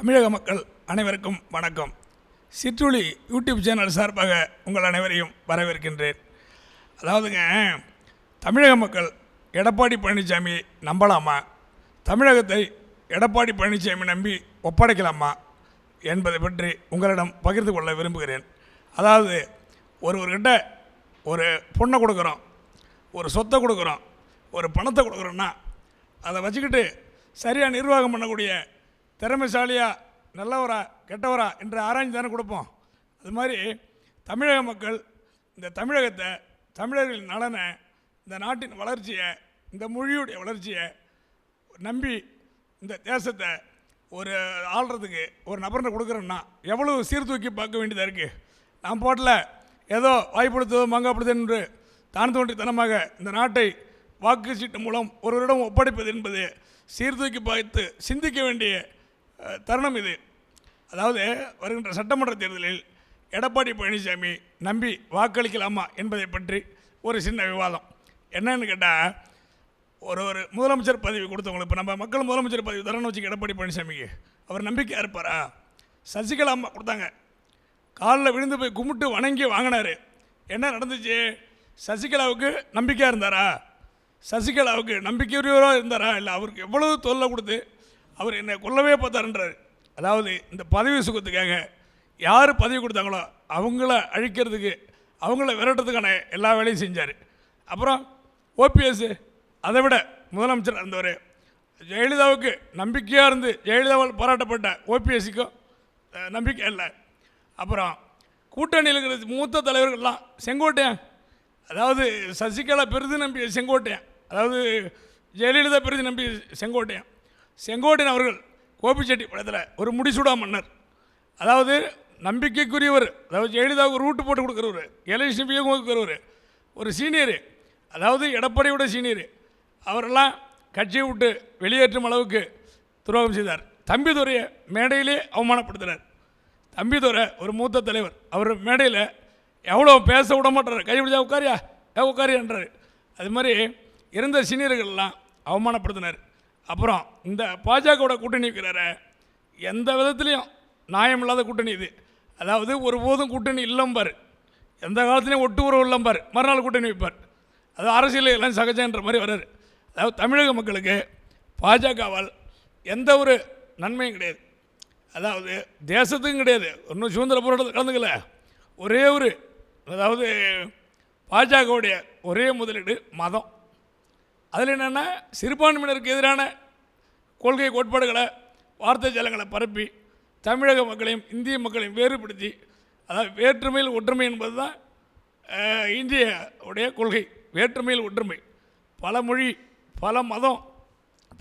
தமிழக மக்கள் அனைவருக்கும் வணக்கம். சிற்றுளி யூடியூப் சேனல் சார்பாக உங்கள் அனைவரையும் வரவேற்கின்றேன். அதாவதுங்க, தமிழக மக்கள் எடப்பாடி பழனிசாமியை நம்பலாமா, தமிழகத்தை எடப்பாடி பழனிசாமி நம்பி ஒப்படைக்கலாமா என்பதை பற்றி உங்களிடம் பகிர்ந்து கொள்ள விரும்புகிறேன். அதாவது ஒருவர்கிட்ட ஒரு பொண்ணை கொடுக்குறோம், ஒரு சொத்தை கொடுக்குறோம், ஒரு பணத்தை கொடுக்குறோன்னா அதை வச்சுக்கிட்டு சரியாக நிர்வாகம் பண்ணக்கூடிய திறமைசாலியா நல்லவரா கெட்டவரா என்று ஆராய்ச்சி தானே கொடுப்போம். அது மாதிரி தமிழக மக்கள் இந்த தமிழகத்தை, தமிழர்களின் நலனை, இந்த நாட்டின் வளர்ச்சியை, இந்த மொழியுடைய வளர்ச்சியை நம்பி இந்த தேசத்தை ஒரு ஆள்றதுக்கு ஒரு நபர்கிட்ட கொடுக்குறோன்னா எவ்வளோ சீர்தூக்கி பார்க்க வேண்டியதாக இருக்குது. நாம் பாட்டில் ஏதோ வாய்ப்படுத்துவதோ மங்காப்படுத்து என்று தான் தோன்றித்தனமாக இந்த நாட்டை வாக்கு சீட்டு மூலம் ஒருவரிடம் ஒப்படைப்பது என்பது சீர்தூக்கி பார்த்து சிந்திக்க வேண்டிய தருணம் இது. அதாவது வருகின்ற சட்டமன்ற தேர்தலில் எடப்பாடி பழனிசாமி நம்பி வாக்களிக்கலாமா என்பதை பற்றி ஒரு சின்ன விவாதம். என்னன்னு கேட்டால், ஒரு முதலமைச்சர் பதவி கொடுத்தவங்களுக்கு, இப்போ நம்ம மக்கள் முதலமைச்சர் பதவி தரணும்னு வச்சுக்க, எடப்பாடி பழனிசாமிக்கு அவர் நம்பிக்கையாக இருப்பாரா? சசிகலா அம்மா கொடுத்தாங்க, காலில் விழுந்து போய் கும்பிட்டு வணங்கி வாங்கினார். என்ன நடந்துச்சு? சசிகலாவுக்கு நம்பிக்கையாக இருந்தாரா? சசிகலாவுக்கு நம்பிக்கையுரியவராக இருந்தாரா? இல்லை அவருக்கு எவ்வளவு தொல்லை கொடுத்து அவர் என்னை கொல்லவே பார்த்தாருன்றார். அதாவது இந்த பதவி சுகத்துக்காக யார் பதவி கொடுத்தாங்களோ அவங்கள அழிக்கிறதுக்கு, அவங்கள விரட்டுறதுக்கான எல்லா வேலையும் செஞ்சார். அப்புறம் ஓபிஎஸ் அதை விட முதலமைச்சர் இருந்தவர், ஜெயலலிதாவுக்கு நம்பிக்கையாக இருந்து ஜெயலலிதாவால் பாராட்டப்பட்ட ஓபிஎஸ்சிக்கும் நம்பிக்கை இல்லை. அப்புறம் கூட்டணியில் இருக்கிற மூத்த தலைவர்கள்லாம் செங்கோட்டையன், அதாவது சசிகலா பெரிது நம்பிய செங்கோட்டையன், அதாவது ஜெயலலிதா பெரிது நம்பிய செங்கோட்டையன் அவர்கள் கோபிச்செட்டி படத்தில் ஒரு முடிசூடா மன்னர், அதாவது நம்பிக்கைக்குரியவர், அதாவது ஜெயலலிதாவுக்கு ரூட்டு போட்டு கொடுக்குறவர், எலெக்ஷன் கொடுக்குறவர், ஒரு சீனியரு, அதாவது எடப்பாடியோட சீனியரு, அவரெல்லாம் கட்சியை விட்டு வெளியேற்றும் அளவுக்கு துரோகம் செய்தார். தம்பிதுரையை மேடையிலே அவமானப்படுத்துகிறார். தம்பிதுரை ஒரு மூத்த தலைவர், அவர் மேடையில் எவ்வளோ பேச விட மாட்டார், கைப்பிடிச்சா உட்காரியா உட்காரியான்றார். அது மாதிரி இருந்த சீனியர்கள்லாம் அவமானப்படுத்தினார். அப்புறம் இந்த பாஜகவோட கூட்டணி இருக்கிறார, எந்த விதத்துலேயும் நியாயமில்லாத கூட்டணி இது. அதாவது ஒருபோதும் கூட்டணி இல்லம்பார், எந்த காலத்துலேயும் ஒட்டு உறவு இல்லம்பார், மறுநாள் கூட்டணி வைப்பார். அது அரசியல் எல்லாம் சகஜன்ற மாதிரி வர்றாரு. அதாவது தமிழக மக்களுக்கு பாஜகவால் எந்த ஒரு நன்மையும் கிடையாது. அதாவது தேசத்துக்கும் கிடையாது, ஒன்றும் சுதந்திர போராட்டத்தில் கலந்துக்கல. ஒரே ஒரு, அதாவது பாஜகவுடைய ஒரே முதலீடு மதம். அதில் என்னென்னா, சிறுபான்மையினருக்கு எதிரான கொள்கை கோட்பாடுகளை, வார்த்தை ஜாலங்களை பரப்பி தமிழக மக்களையும் இந்திய மக்களையும் வேறுபடுத்தி, அதாவது வேற்றுமையில் ஒற்றுமை என்பது தான் இந்திய உடைய கொள்கை. வேற்றுமையில் ஒற்றுமை, பல மொழி, பல மதம்,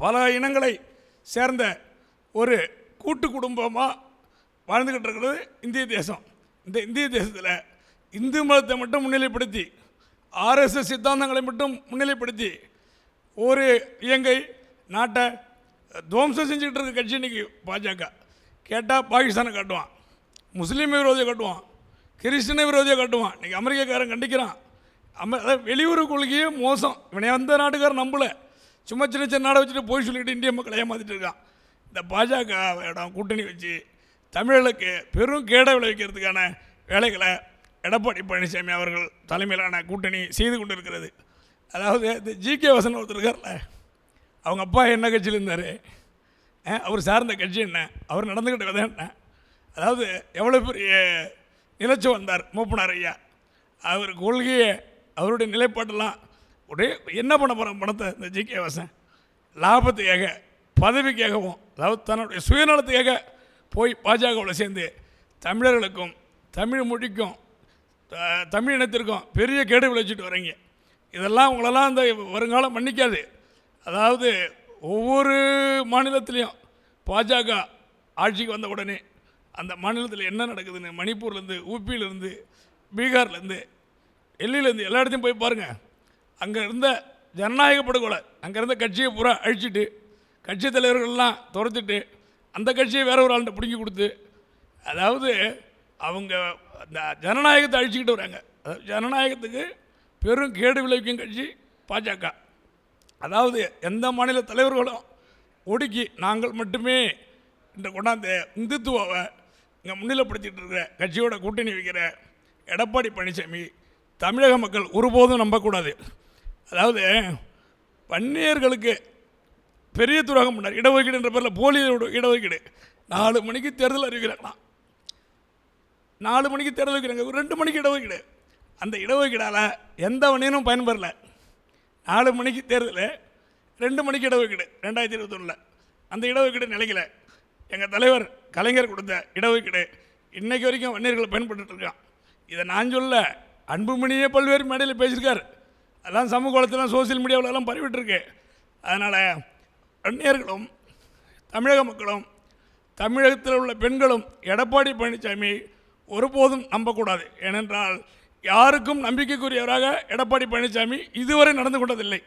பல இனங்களை சேர்ந்த ஒரு கூட்டு குடும்பமாக வாழ்ந்துக்கிட்டு இருக்கிறது இந்திய தேசம். இந்த இந்திய தேசத்தில் இந்து மதத்தை மட்டும் முன்னிலைப்படுத்தி, ஆர்எஸ்எஸ் சித்தாந்தங்களை மட்டும் முன்னிலைப்படுத்தி ஒரு இயங்கை நாட்டை துவம்சம் செஞ்சுக்கிட்டு இருக்க கட்சி இன்றைக்கி பாஜக. கேட்டால் பாகிஸ்தானை காட்டுவான், முஸ்லீம் விரோதியை காட்டுவான், கிறிஸ்டின விரோதியை காட்டுவான். இன்றைக்கி அமெரிக்காக்காரன் கண்டிக்கிறான். அதாவது வெளியுறவு கொள்கையே மோசம். இவனை எந்த நாட்டுக்காரன் நம்பலை, சும்மா சின்ன சின்ன நாடை வச்சுட்டு போய் சொல்லிக்கிட்டு இந்திய மக்களை ஏமாற்றிட்டு இருக்கான். இந்த பாஜக இடம் கூட்டணி வச்சு தமிழர்களுக்கு பெரும் கேடை விளைவிக்கிறதுக்கான வேலைகளை எடப்பாடி பழனிசாமி அவர்கள் தலைமையிலான கூட்டணி செய்து கொண்டு இருக்கிறது. அதாவது இந்த ஜிகே வசன் ஒருத்தர் இருக்கார்ல, அவங்க அப்பா என்ன கட்சியில் இருந்தார், அவர் சார்ந்த கட்சி என்ன, அவர் நடந்துக்கிட்ட விதம் என்ன, அதாவது எவ்வளோ பெரிய நிலச்சி வந்தார் மூப்பனார் ஐயா. அவர் கொள்கையை, அவருடைய நிலைப்பாட்டெல்லாம் ஒரே என்ன பண்ண போகிற பணத்தை இந்த ஜிகே வசன் லாபத்துக்காக, பதவிக்காகவும், அதாவது தன்னுடைய சுயநலத்துக்காக போய் பாஜகவில் சேர்ந்து தமிழர்களுக்கும் தமிழ் மொழிக்கும் தமிழ் இனத்திற்கும் பெரிய கேடு விளைச்சிட்டு வரீங்க. இதெல்லாம் உங்களெல்லாம் இந்த வருங்காலம் மன்னிக்காது. அதாவது ஒவ்வொரு மாநிலத்திலையும் பாஜக ஆட்சிக்கு வந்த உடனே அந்த மாநிலத்தில் என்ன நடக்குதுன்னு மணிப்பூர்லேருந்து, ஊபியிலேருந்து, பீகார்லேருந்து, டெல்லியிலேருந்து எல்லா இடத்தையும் போய் பாருங்கள். அங்கே இருந்த ஜனநாயக படுகொலை, அங்கே இருந்த கட்சியை பூரா அழிச்சிட்டு, கட்சி தலைவர்கள்லாம் துரத்திட்டு, அந்த கட்சியை வேற ஒரு ஆள்கிட்ட பிடிங்கி கொடுத்து, அதாவது அவங்க அந்த ஜனநாயகத்தை அழிச்சிக்கிட்டு வராங்க. ஜனநாயகத்துக்கு பெரும் கேடு விளைவிக்கும் கட்சி பாஜக. அதாவது எந்த மாநில தலைவர்களும் ஒடுக்கி நாங்கள் மட்டுமே இன்று கொண்டாந்து இந்துத்துவாவை இங்கே முன்னிலைப்படுத்திட்டு இருக்கிற கட்சியோட கூட்டணி வைக்கிற எடப்பாடி பழனிசாமி தமிழக மக்கள் ஒருபோதும் நம்பக்கூடாது. அதாவது வன்னியர்களுக்கு பெரிய துரோகம் பண்ணார். இடஒதுக்கீடு என்ற பேரில் போலி இடஒதுக்கீடு. 4 மணிக்கு தேர்தல் அறிவிக்கிறாங்களா, 4 மணிக்கு தேர்தல் வைக்கிறாங்க, 2 மணிக்கு இடஒதுக்கீடு. அந்த இடஒதுக்கீடால் எந்த வன்னியனும் பயன்பெறல. 4 மணிக்கு தேர்தல், 2 மணிக்கு இடஒதுக்கீடு 2021. அந்த இடஒதுக்கீடு நிலைக்கல. எங்கள் தலைவர் கலைஞர் கொடுத்த இடஒதுக்கீடு இன்றைக்கு வரைக்கும் வன்னியர்கள் பயன்பட்டு இருக்கான். இதை நான் சொல்ல, அன்புமணியே பல்வேறு மேடையில் பேசியிருக்கார். அதெல்லாம் சமூக வளத்திலாம் சோசியல் மீடியாவிலலாம் பரவிட்டுருக்கு. அதனால் வன்னியர்களும் தமிழக மக்களும் தமிழகத்தில் உள்ள பெண்களும் எடப்பாடி பழனிசாமி ஒருபோதும் நம்பக்கூடாது. ஏனென்றால் யாருக்கும் நம்பிக்கைக்குரியவராக எடப்பாடி பழனிசாமி இதுவரை நடந்து கொண்டதில்லை.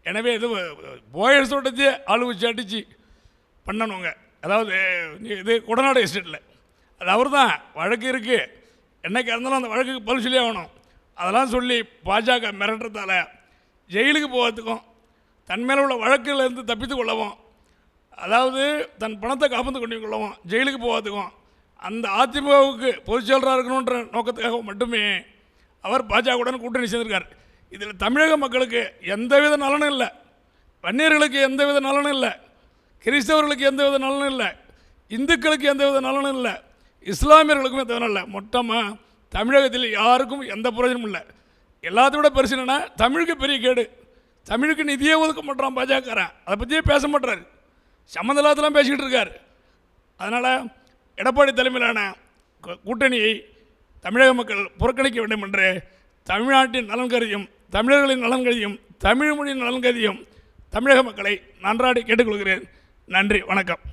எனவே இது போயர் தோட்டத்தையே ஆளு வச்சு அடித்து பண்ணணுங்க. அதாவது இது கொடநாடு எஸ்டேட்டில் அது அவர் தான் வழக்கு இருக்குது, என்னைக்கு இருந்தாலும் அந்த வழக்குக்கு பதில் சொல்லி ஆகணும். அதெல்லாம் சொல்லி பாஜக மிரட்டுறதால ஜெயிலுக்கு போகிறதுக்கும் தன் மேலே உள்ள வழக்கிலிருந்து தப்பித்து கொள்ளவும், அதாவது தன் பணத்தை காப்பாற்று கொண்டு கொள்ளவும், ஜெயிலுக்கு போகிறதுக்கும் அந்த அதிமுகவுக்கு பொதுச்செயலராக இருக்கணுன்ற நோக்கத்துக்காக மட்டுமே அவர் பாஜகவுடன் கூட்டணி சேர்ந்திருக்கார். இதில் தமிழக மக்களுக்கு எந்தவித நலனும் இல்லை, வன்னியர்களுக்கு எந்தவித நலனும் இல்லை, கிறிஸ்தவர்களுக்கு எந்தவித நலனும் இல்லை, இந்துக்களுக்கு எந்தவித நலனும் இல்லை, இஸ்லாமியர்களுக்கும் எந்த இல்லை. மொத்தமாக தமிழகத்தில் யாருக்கும் எந்த பிரயோஜனமும் இல்லை. எல்லாத்த விட பெருசு என்னென்னா தமிழுக்கு பெரிய கேடு. தமிழுக்கு நிதியே ஒதுக்க மாட்டான் பாஜகக்காரன், அதை பற்றியே பேச மாட்டார், சம்மந்தலாத்தெல்லாம் பேசிக்கிட்டு இருக்கார். அதனால் எடப்பாடி தலைமையிலான கூட்டணியை தமிழக மக்கள் புறக்கணிக்க வேண்டும் என்று தமிழ்நாட்டின் நலன் கருதியும் தமிழர்களின் நலன் கருதியும் தமிழ் மொழியின் நலன் கருதியும் தமிழக மக்களை நன்றாடி கேட்டுக்கொள்கிறேன். நன்றி, வணக்கம்.